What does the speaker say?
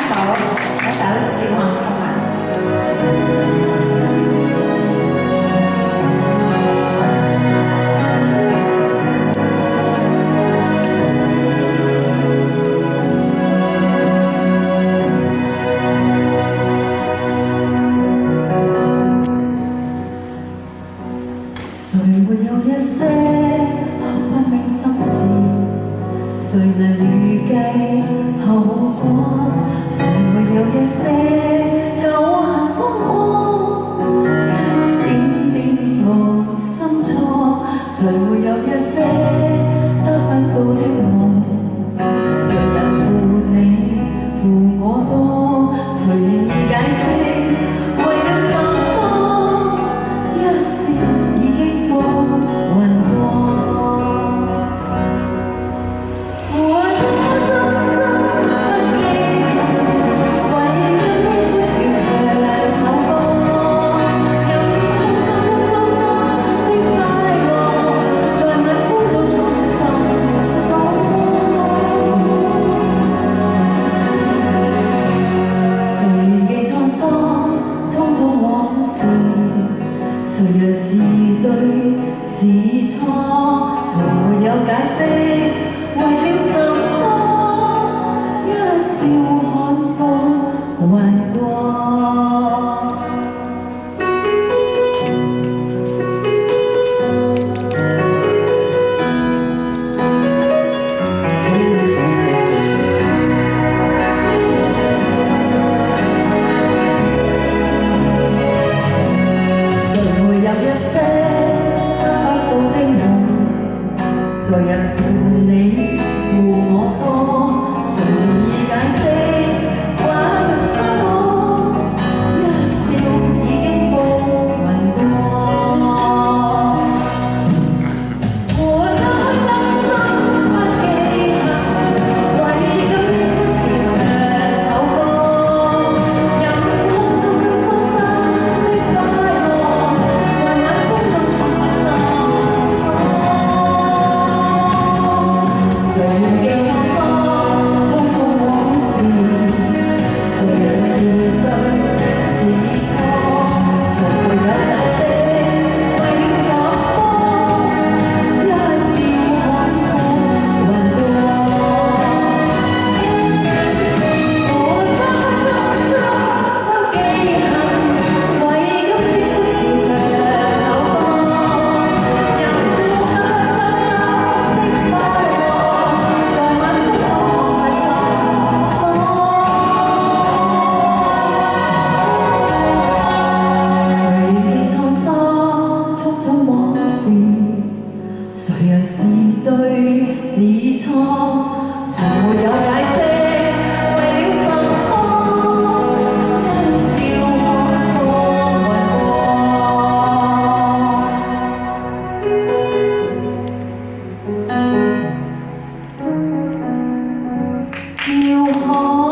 一首《笑看風雲》。誰沒有一些不明心事？誰能預計後果？誰沒有一些舊患心魔？一點點無心錯。誰沒有一些得不到的夢？誰人負你負我多？誰願意解釋為了什麼？一笑已經風雲過。誰人是對是錯，從沒有解釋，為了什麼？一笑看風雲過。誰人負你負我多？誰願意解釋為什麼？一笑已經風雲過。活得開心心不記恨，為今天歡笑唱首歌。任空中給疏失的快樂，在晚風中敞開心鎖。誰願記滄桑，匆匆往事？誰人是對是錯？從沒有解釋，為了什麼？一笑看風雲過。活得開心心不記恨，為今天歡笑唱首歌。任空中給疏失的快樂，在晚風中敞開心鎖。誰記滄桑，匆匆往事？誰人是對是錯？從沒有解釋，為了什麼？一笑看風雲過。笑看